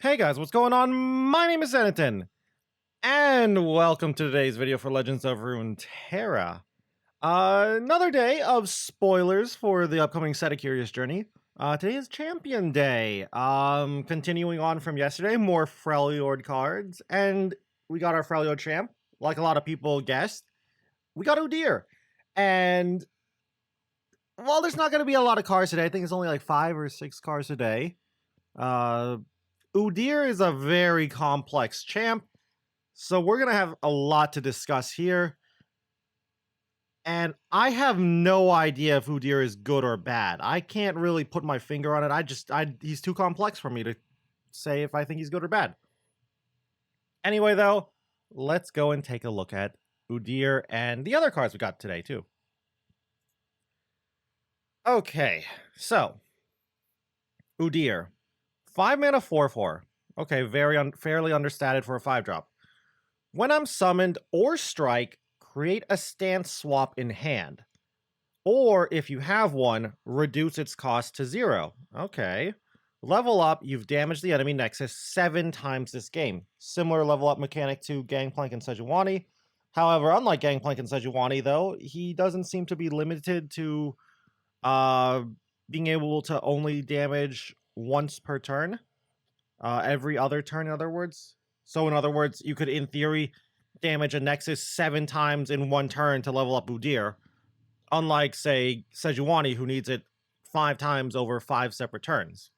Hey guys, what's going on? My name is Zenatan, and welcome to today's video for Legends of Runeterra. Another day of spoilers for the upcoming Set of Curious Journey. Today is Champion Day. Continuing on from yesterday, more Freljord cards, and we got our Freljord champ. Like a lot of people guessed, we got Udyr. And while there's not going to be a lot of cards today, I think it's only like 5 or 6 cards a day. Udyr is a very complex champ, so we're going to have a lot to discuss here. And I have no idea if Udyr is good or bad. I can't really put my finger on it. He's too complex for me to say if I think he's good or bad. Anyway, though, let's go and take a look at Udyr and the other cards we got today, too. Okay, so Udyr. 5 mana 4/4. Okay, fairly understated for a 5-drop. When I'm summoned or strike, create a stance swap in hand. Or if you have one, reduce its cost to 0. Okay. Level up, you've damaged the enemy nexus 7 times this game. Similar level up mechanic to Gangplank and Sejuani. However, unlike Gangplank and Sejuani, though, he doesn't seem to be limited to being able to only damage once per turn. Every other turn, in other words. So in other words, you could, in theory, damage a Nexus 7 times in one turn to level up Udyr. Unlike, say, Sejuani, who needs it 5 times over 5 separate turns.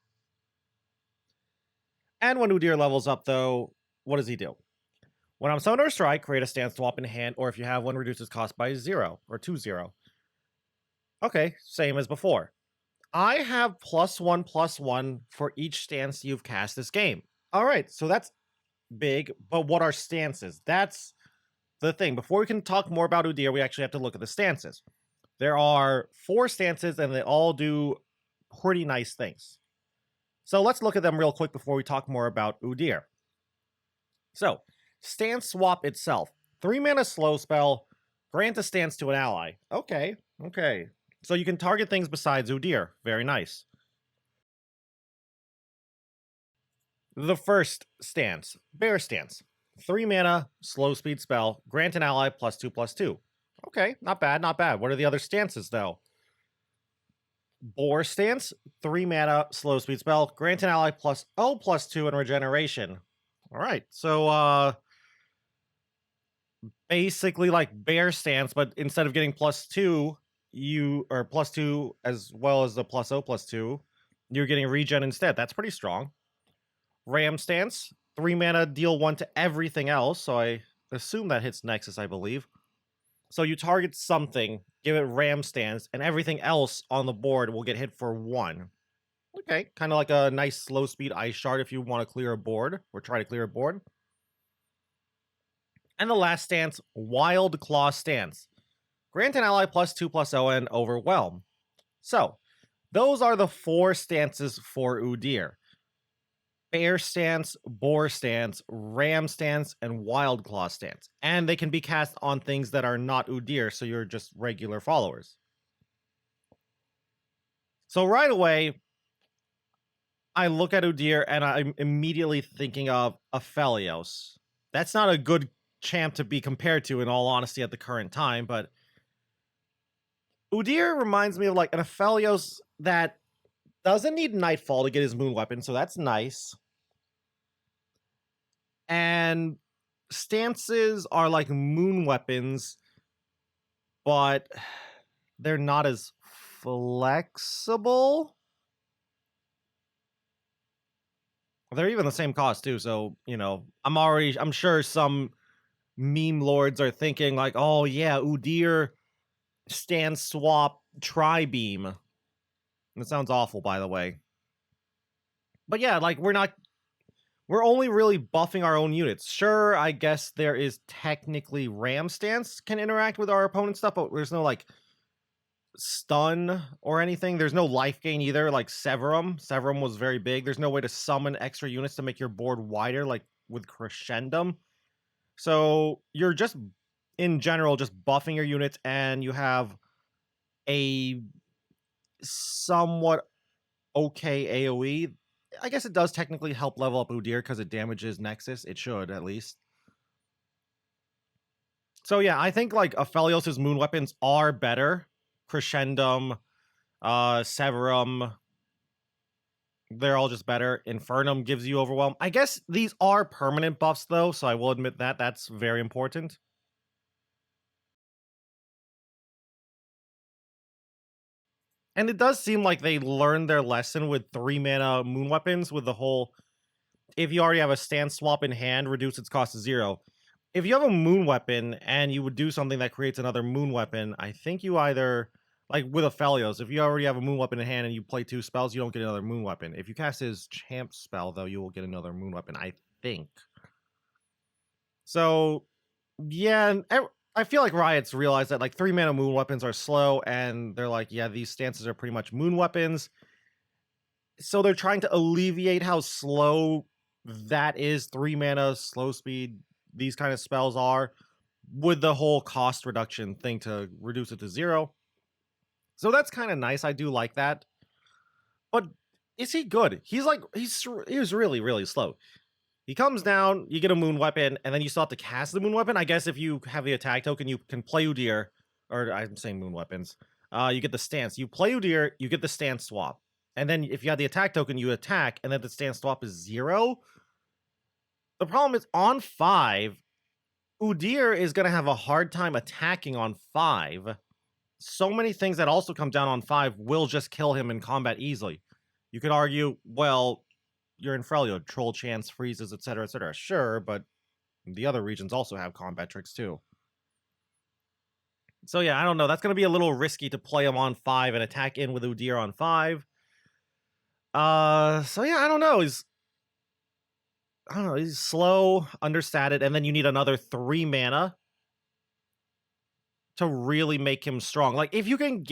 And when Udyr levels up, though, what does he do? When I'm summoned or strike, create a stance swap in hand, or if you have one, reduce its cost by 0, or 2/0. Okay, same as before. I have +1/+1 for each stance you've cast this game. Alright, so that's big, but what are stances? That's the thing. Before we can talk more about Udyr, we actually have to look at the stances. There are 4 stances, and they all do pretty nice things. So let's look at them real quick before we talk more about Udyr. So, stance swap itself. 3 mana slow spell, grant a stance to an ally. Okay. So you can target things besides Udyr. Very nice. The first stance, Bear Stance. 3 mana, slow speed spell, grant an ally +2/+2. Okay, not bad. What are the other stances, though? Boar Stance, 3 mana, slow speed spell, grant an ally +0/+2 in regeneration. Alright, so, basically like Bear Stance, but instead of getting +2, or +2 as well as the +0/+2, you're getting regen instead. That's pretty strong. Ram Stance, 3 mana, deal 1 to everything else, so I assume that hits Nexus, I believe. So you target something, give it Ram Stance, and everything else on the board will get hit for 1. Okay, kind of like a nice slow speed Ice Shard if you want to clear a board, or try to clear a board. And the last stance, Wild Claw Stance. Grant an ally +2/+0 and Overwhelm. So, those are the 4 stances for Udyr. Bear Stance, Boar Stance, Ram Stance, and Wild Claw Stance. And they can be cast on things that are not Udyr, so you're just regular followers. So right away, I look at Udyr and I'm immediately thinking of Aphelios. That's not a good champ to be compared to, in all honesty, at the current time, but Udyr reminds me of like an Aphelios that doesn't need Nightfall to get his moon weapon, so that's nice. And stances are like moon weapons, but they're not as flexible. They're even the same cost too, so, you know, I'm sure some meme lords are thinking like, oh yeah, Udyr stance swap tri-beam. That sounds awful, by the way. But yeah, like we're only really buffing our own units. Sure, I guess there is technically Ram Stance can interact with our opponent's stuff, but there's no like stun or anything. There's no life gain either, like Severum. Severum was very big. There's no way to summon extra units to make your board wider, like with Crescendum. So you're just, in general, just buffing your units, and you have a somewhat okay AoE. I guess it does technically help level up Udyr because it damages Nexus. It should, at least. So yeah, I think like Aphelios' moon weapons are better. Crescendum, Severum, they're all just better. Infernum gives you Overwhelm. I guess these are permanent buffs though, so I will admit that. That's very important. And it does seem like they learned their lesson with 3 mana moon weapons with the whole, if you already have a stance swap in hand, reduce its cost to 0. If you have a moon weapon and you would do something that creates another moon weapon, I think you either, like with Aphelios, if you already have a moon weapon in hand and you play 2 spells, you don't get another moon weapon. If you cast his champ spell, though, you will get another moon weapon, I think. So, yeah, I feel like Riot's realized that like 3 mana moon weapons are slow, and they're like, yeah, these stances are pretty much moon weapons. So they're trying to alleviate how slow that is. 3 mana, slow speed, these kind of spells are, with the whole cost reduction thing to reduce it to 0. So that's kind of nice. I do like that. But is he good? He was really, really slow. He comes down, you get a moon weapon, and then you still have to cast the moon weapon. I guess if you have the attack token, you can play Udyr, or I'm saying moon weapons. You get the stance. You play Udyr, you get the stance swap. And then if you have the attack token, you attack, and then the stance swap is 0. The problem is on 5, Udyr is going to have a hard time attacking on 5. So many things that also come down on 5 will just kill him in combat easily. You could argue, well, you're in Freljord, troll chance, freezes, etc., etc. Sure, but the other regions also have combat tricks too. So yeah, I don't know. That's going to be a little risky to play him on 5 and attack in with Udyr on 5. So yeah, I don't know. He's slow, understated, and then you need another 3 mana to really make him strong. Like if you can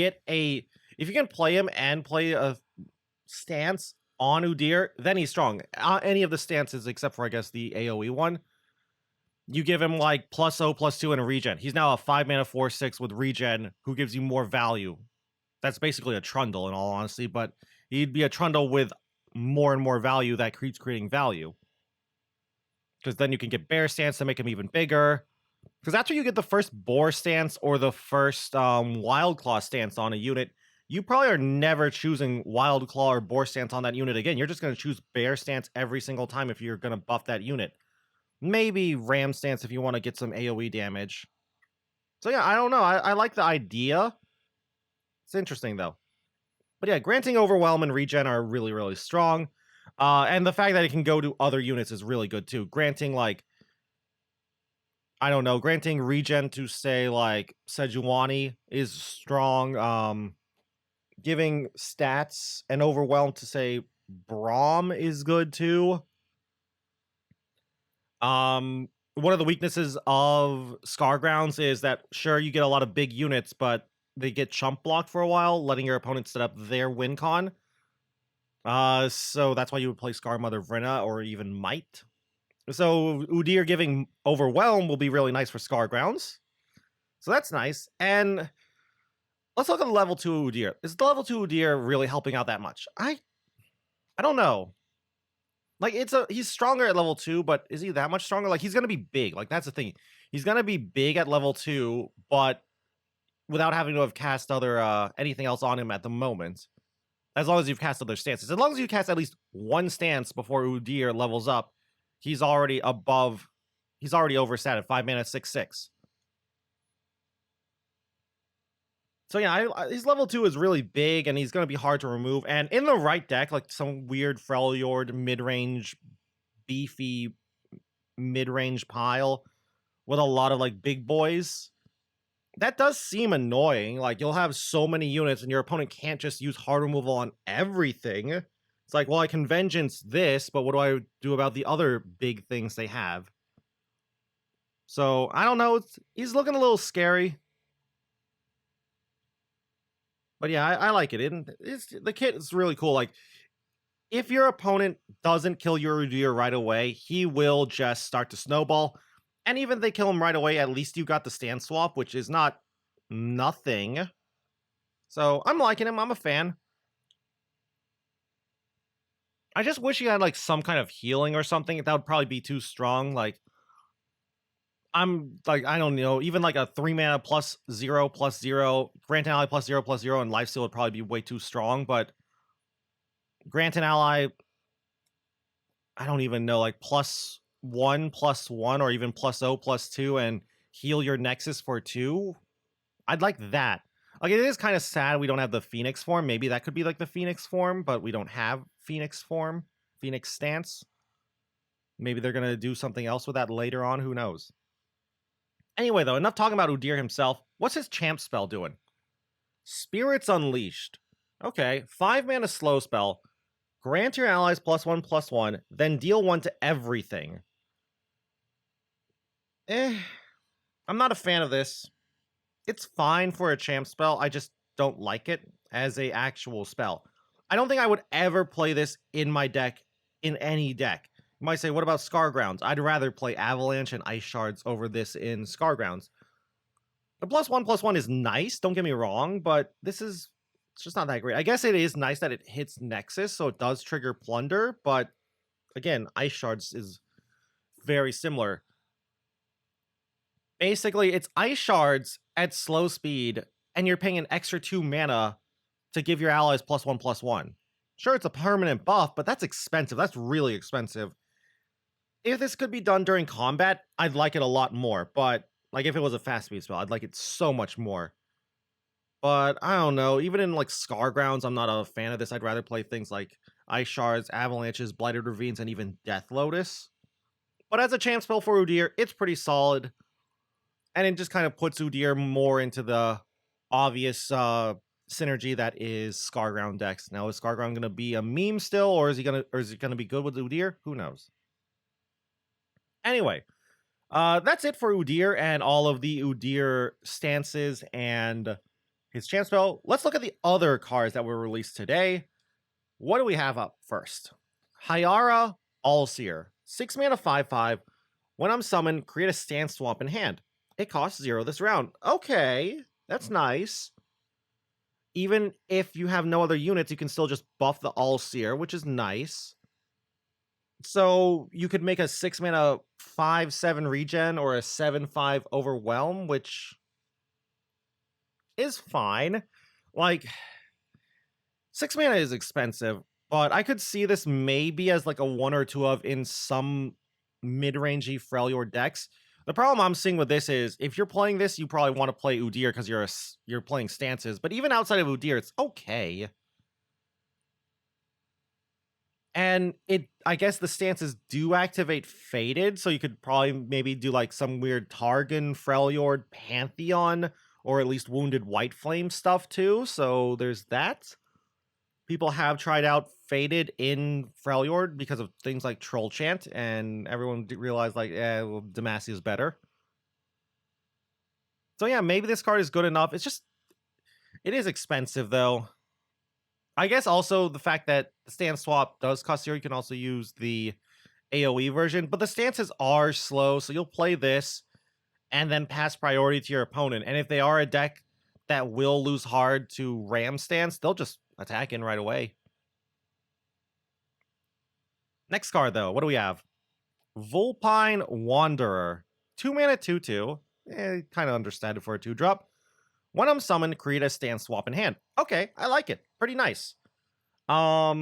play him and play a stance on Udyr, then he's strong. Any of the stances except for I guess the AoE one, you give him like +0/+2 and a regen. He's now a 5 mana 4/6 with regen who gives you more value. That's basically a Trundle in all honesty, but he'd be a Trundle with more and more value that keeps creating value. Because then you can get Bear Stance to make him even bigger. Because after you get the first Boar Stance or the first Wild Claw Stance on a unit, you probably are never choosing Wild Claw or Boar Stance on that unit again. You're just going to choose Bear Stance every single time if you're going to buff that unit. Maybe Ram Stance if you want to get some AoE damage. So yeah, I don't know. I like the idea. It's interesting though. But yeah, granting Overwhelm and Regen are really, really strong. And the fact that it can go to other units is really good too. Granting like, I don't know, granting Regen to say like Sejuani is strong. Giving stats and Overwhelm to say Braum is good too. One of the weaknesses of Scargrounds is that sure you get a lot of big units, but they get chump blocked for a while, letting your opponent set up their win con. So that's why you would play Scarmother Vrina or even Might. So Udyr giving Overwhelm will be really nice for Scargrounds. So that's nice. And let's look at the level 2 Udyr. Is the level 2 Udyr really helping out that much? I don't know. Like he's stronger at level 2, but is he that much stronger? Like he's gonna be big. Like that's the thing. He's gonna be big at level 2, but without having to have cast other anything else on him at the moment. As long as you've cast other stances. As long as you cast at least one stance before Udyr levels up, he's already overstat at 5 mana 6/6. So yeah, his level 2 is really big, and he's going to be hard to remove. And in the right deck, like some weird Freljord mid-range, beefy mid-range pile with a lot of like big boys, that does seem annoying. Like you'll have so many units, and your opponent can't just use hard removal on everything. It's like, well, I can vengeance this, but what do I do about the other big things they have? So I don't know. He's looking a little scary. But yeah, I like it. The kit is really cool. Like, if your opponent doesn't kill your Udyr right away, he will just start to snowball. And even if they kill him right away, at least you got the stand swap, which is not nothing. So I'm liking him. I'm a fan. I just wish he had like some kind of healing or something. That would probably be too strong. Like I'm like, I don't know, even like a 3 mana +0/+0, grant an ally +0/+0, and lifesteal would probably be way too strong, but grant an ally, I don't even know, like +1/+1 or even +0/+2 and heal your Nexus for 2. I'd like that. Like it is kind of sad we don't have the Phoenix form. Maybe that could be like the Phoenix form, but we don't have Phoenix form, Phoenix stance. Maybe they're gonna do something else with that later on. Who knows? Anyway, though, enough talking about Udyr himself. What's his champ spell doing? Spirits Unleashed. Okay, 5 mana slow spell. Grant your allies +1/+1, then deal 1 to everything. I'm not a fan of this. It's fine for a champ spell. I just don't like it as a actual spell. I don't think I would ever play this in my deck, in any deck. You might say, what about Scargrounds? I'd rather play Avalanche and Ice Shards over this in Scargrounds. The +1/+1 is nice, don't get me wrong, but it's just not that great. I guess it is nice that it hits Nexus, so it does trigger Plunder, but again, Ice Shards is very similar. Basically, it's Ice Shards at slow speed, and you're paying an extra 2 mana to give your allies +1/+1. Sure, it's a permanent buff, but that's expensive. That's really expensive. If this could be done during combat, I'd like it a lot more, but like if it was a fast speed spell, I'd like it so much more. But I don't know, even in like Scargrounds, I'm not a fan of this. I'd rather play things like Ice Shards, Avalanches, Blighted Ravines, and even Death Lotus. But as a champ spell for Udyr, it's pretty solid. And it just kind of puts Udyr more into the obvious synergy that is Scarground decks. Now, is Scarground going to be a meme still, or is he gonna be good with Udyr? Who knows? Anyway, that's it for Udyr and all of the Udyr stances and his champ spell. Let's look at the other cards that were released today. What do we have up first? Hyara Allseer. 6 mana 5/5. When I'm summoned, create a stance swamp in hand. It costs 0 this round. Okay, that's nice. Even if you have no other units, you can still just buff the Allseer, which is nice. So you could make a 6 mana 5/7 regen or a 7/5 overwhelm, which is fine. Like 6 mana is expensive, but I could see this maybe as like a 1 or 2 of in some mid-rangey Freljord decks. The problem I'm seeing with this is if you're playing this, you probably want to play Udyr because you're playing stances. But even outside of Udyr, it's okay. And I guess the stances do activate Fated, so you could probably maybe do like some weird Targon, Freljord, Pantheon, or at least Wounded White Flame stuff too. So there's that. People have tried out Fated in Freljord because of things like Troll Chant, and everyone realized like, well, Demacia is better. So yeah, maybe this card is good enough. It is expensive though. I guess also the fact that the stance swap does cost 0, you can also use the AoE version, but the stances are slow, so you'll play this and then pass priority to your opponent. And if they are a deck that will lose hard to Ram stance, they'll just attack in right away. Next card, though, what do we have? Vulpine Wanderer. 2 mana 2/2. Kind of understated for a 2-drop. When I'm summoned, create a stance swap in hand. Okay, I like it. Pretty nice. I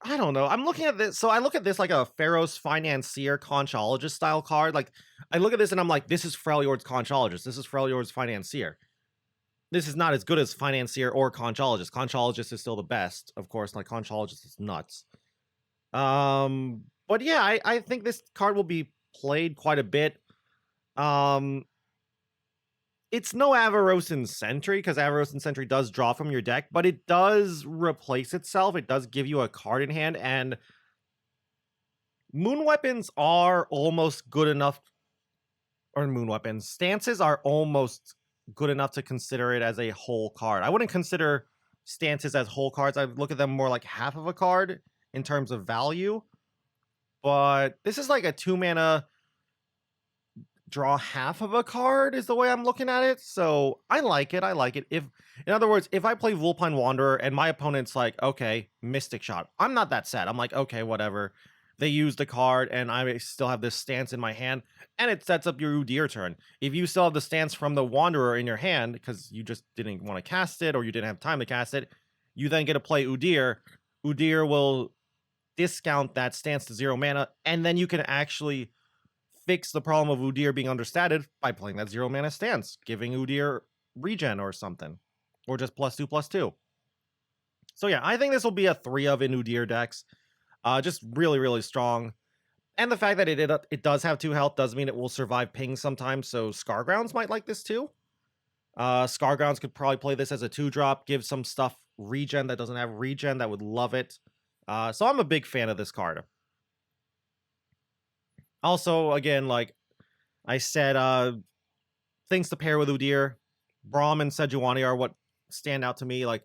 don't know. I'm looking at this. So I look at this like a Pharaoh's Financier Conchologist style card. Like, I look at this and I'm like, this is Freljord's Conchologist. This is Freljord's Financier. This is not as good as Financier or Conchologist. Conchologist is still the best, of course. Like, Conchologist is nuts. But yeah, I think this card will be played quite a bit. It's no Avarosan Sentry, because Avarosan Sentry does draw from your deck, but it does replace itself. It does give you a card in hand, and Moon Weapons are almost good enough, or Moon Weapons, stances are almost good enough to consider it as a whole card. I wouldn't consider stances as whole cards. I look at them more like half of a card in terms of value, but this is like a 2 mana draw half of a card is the way I'm looking at it. So I like it. I like it. If, in other words, if I play Vulpine Wanderer and my opponent's like, okay, Mystic Shot, I'm not that sad. I'm like, okay, whatever. They use the card and I still have this stance in my hand and it sets up your Udyr turn. If you still have the stance from the Wanderer in your hand because you just didn't want to cast it or you didn't have time to cast it, you then get to play Udyr. Udyr will discount that stance to 0 mana and then you can actually fix the problem of Udyr being understated by playing that 0 mana stance, giving Udyr regen or something, or just +2/+2. So yeah, I think this will be a 3 of in Udyr decks. Just really, really strong. And the fact that it does have 2 health does mean it will survive ping sometimes, so Scargrounds might like this too. Scargrounds could probably play this as a 2-drop, give some stuff regen that doesn't have regen that would love it. So I'm a big fan of this card. Also, again, like I said, things to pair with Udyr. Braum and Sejuani are what stand out to me. Like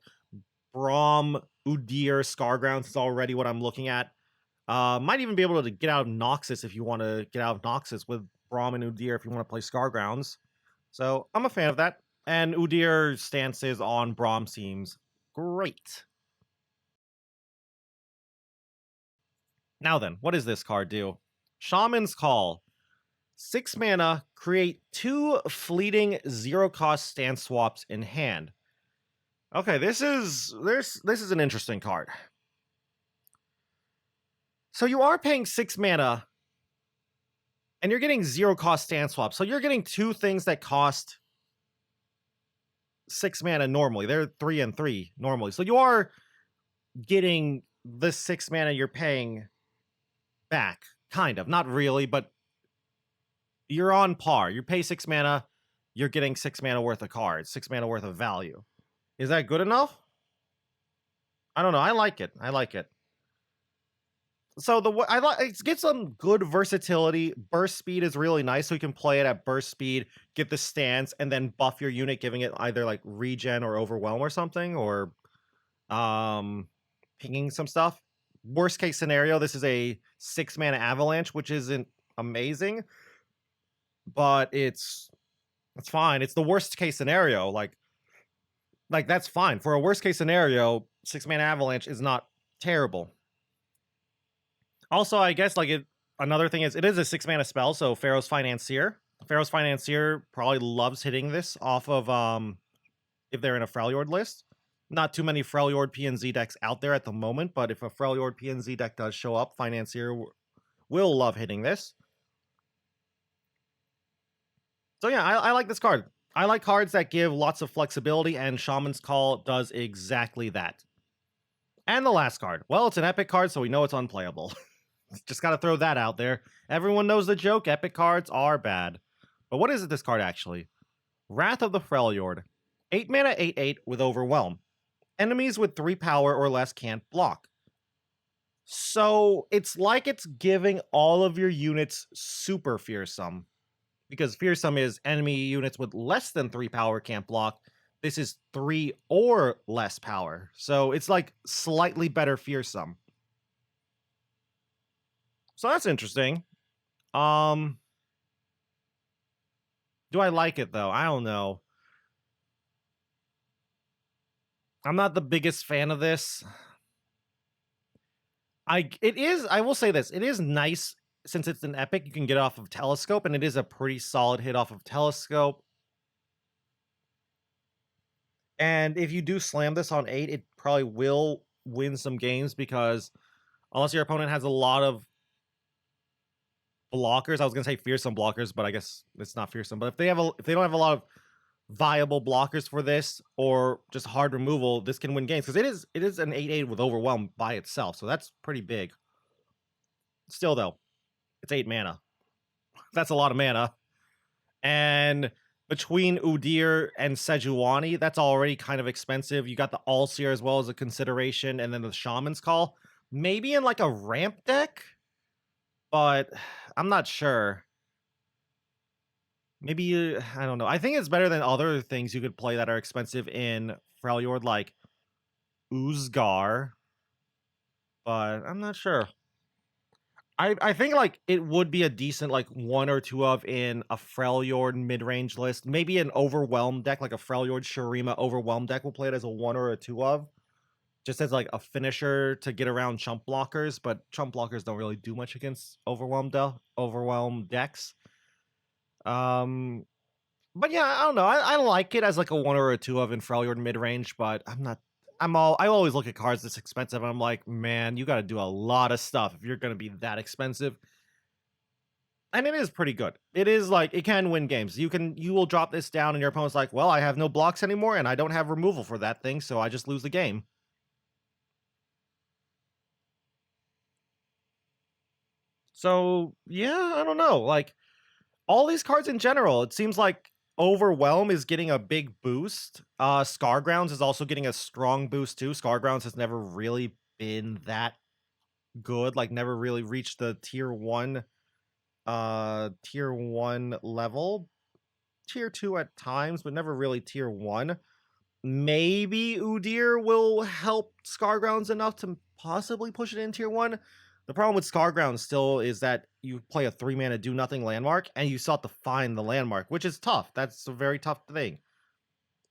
Braum, Udyr, Scargrounds is already what I'm looking at. Might even be able to get out of Noxus if you want to get out of Noxus with Braum and Udyr if you want to play Scargrounds. So I'm a fan of that. And Udyr's stances on Braum seems great. Now then, what does this card do? Shaman's Call. 6 mana, create 2 fleeting 0-cost stance swaps in hand. Okay, this is an interesting card. So you are paying 6 mana, and you're getting 0-cost stance swaps. So you're getting 2 things that cost 6 mana normally. They're 3 and 3 normally. So you are getting the 6 mana you're paying back, kind of. Not really, but you're on par. You pay 6 mana, you're getting 6 mana worth of cards, 6 mana worth of value. Is that good enough? I don't know. I like it. I like it. So I like it gets some good versatility. Burst speed is really nice, so you can play it at burst speed, get the stance, and then buff your unit, giving it either like regen or overwhelm or something, or pinging some stuff. Worst case scenario, this is a 6 mana avalanche, which isn't amazing, but it's fine. It's the worst case scenario. Like that's fine. For a worst case scenario, 6 mana avalanche is not terrible. Also, I guess another thing is it is a 6 mana spell, so Pharaoh's Financier. Pharaoh's Financier probably loves hitting this off of if they're in a Freljord list. Not too many Freljord PNZ decks out there at the moment, but if a Freljord PNZ deck does show up, Financier will love hitting this. So yeah, I like this card. I like cards that give lots of flexibility, and Shaman's Call does exactly that. And the last card. Well, it's an epic card, so we know it's unplayable. Just gotta throw that out there. Everyone knows the joke. Epic cards are bad. But what is it, this card, actually? Wrath of the Freljord. 8 mana, 8/8 with Overwhelm. Enemies with 3 power or less can't block. So it's like it's giving all of your units super fearsome. Because fearsome is enemy units with less than 3 power can't block. This is 3 or less power. So it's like slightly better fearsome. So that's interesting. Do I like it though? I don't know. I'm not the biggest fan of this. I will say this. It is nice since it's an epic, you can get off of Telescope, and it is a pretty solid hit off of Telescope. And if you do slam this on 8, it probably will win some games because unless your opponent has a lot of blockers, I was gonna say fearsome blockers, but I guess it's not fearsome. But if they don't have a lot of viable blockers for this or just hard removal, this can win games because it is an 8/8 with Overwhelm by itself, so that's pretty big. Still though, it's 8 mana. That's a lot of mana. And between Udyr and Sejuani, that's already kind of expensive. You got the All-Seer as well as a consideration, and then the Shaman's Call. Maybe in like a ramp deck, but I'm not sure. Maybe, I don't know. I think it's better than other things you could play that are expensive in Freljord, like Uzgar, but I'm not sure. I think, like, it would be a decent, like, 1 or 2 of in a Freljord mid-range list. Maybe an Overwhelm deck, like a Freljord Shurima Overwhelm deck will play it as a 1 or a 2 of, just as, like, a finisher to get around chump blockers, but chump blockers don't really do much against Overwhelm decks. Um, but yeah, I don't know. I like it as, like, a 1 or a 2 of in Freljord mid-range, but I always look at cards this expensive, and I'm like, "Man, you gotta do a lot of stuff if you're gonna be that expensive." And it is pretty good. It is like it can win games. You will drop this down and your opponent's like, "Well, I have no blocks anymore and I don't have removal for that thing, so I just lose the game." So, yeah, I don't know. Like all these cards in general, it seems like Overwhelm is getting a big boost. Scargrounds is also getting a strong boost too. Scargrounds has never really been that good, like never really reached the tier 1 level. Tier 2 at times, but never really tier 1. Maybe Udyr will help Scargrounds enough to possibly push it in tier 1. The problem with Scargrounds still is that you play a 3-mana do-nothing landmark, and you still have to find the landmark, which is tough. That's a very tough thing.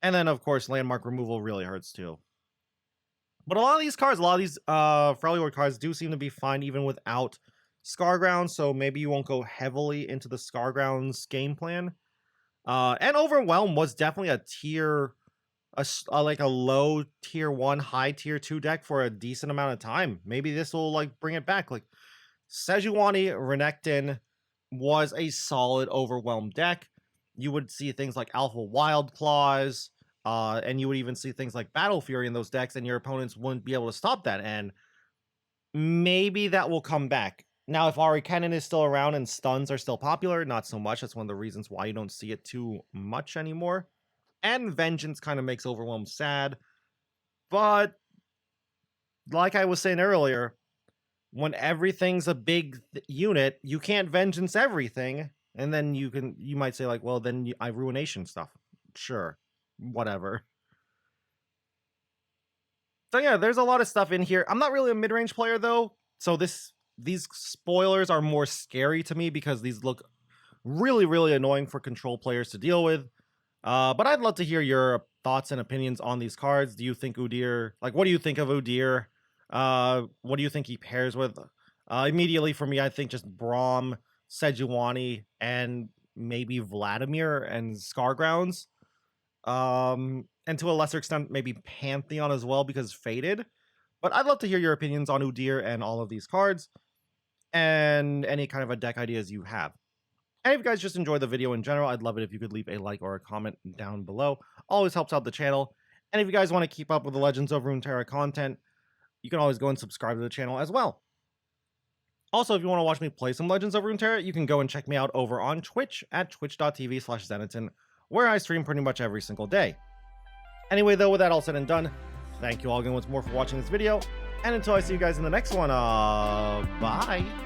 And then, of course, landmark removal really hurts too. But a lot of these Freljord cards do seem to be fine even without Scargrounds, so maybe you won't go heavily into the Scargrounds game plan. And Overwhelm was definitely like a low tier 1, high tier 2 deck for a decent amount of time. Maybe this will like bring it back. Like Sejuani Renekton was a solid Overwhelm deck. You would see things like Alpha Wild Claws, and you would even see things like Battle Fury in those decks, and your opponents wouldn't be able to stop that. And maybe that will come back. Now, if Ari Cannon is still around and stuns are still popular, not so much. That's one of the reasons why you don't see it too much anymore. And Vengeance kind of makes Overwhelm sad. But like I was saying earlier, when everything's a big unit, you can't Vengeance everything. And then you might say like, well, then I Ruination stuff. Sure, whatever. So yeah, there's a lot of stuff in here. I'm not really a mid-range player though, so these spoilers are more scary to me because these look really, really annoying for control players to deal with. But I'd love to hear your thoughts and opinions on these cards. Do you think Udyr, like, what do you think of Udyr? What do you think he pairs with? Immediately for me, I think just Braum, Sejuani, and maybe Vladimir and Scargrounds. And to a lesser extent, maybe Pantheon as well because Faded. But I'd love to hear your opinions on Udyr and all of these cards and any kind of a deck ideas you have. And if you guys just enjoyed the video in general, I'd love it if you could leave a like or a comment down below. Always helps out the channel. And if you guys want to keep up with the Legends of Runeterra content, you can always go and subscribe to the channel as well. Also, if you want to watch me play some Legends of Runeterra, you can go and check me out over on Twitch at twitch.tv/Zeneton, where I stream pretty much every single day. Anyway, though, with that all said and done, thank you all again once more for watching this video, and until I see you guys in the next one, bye!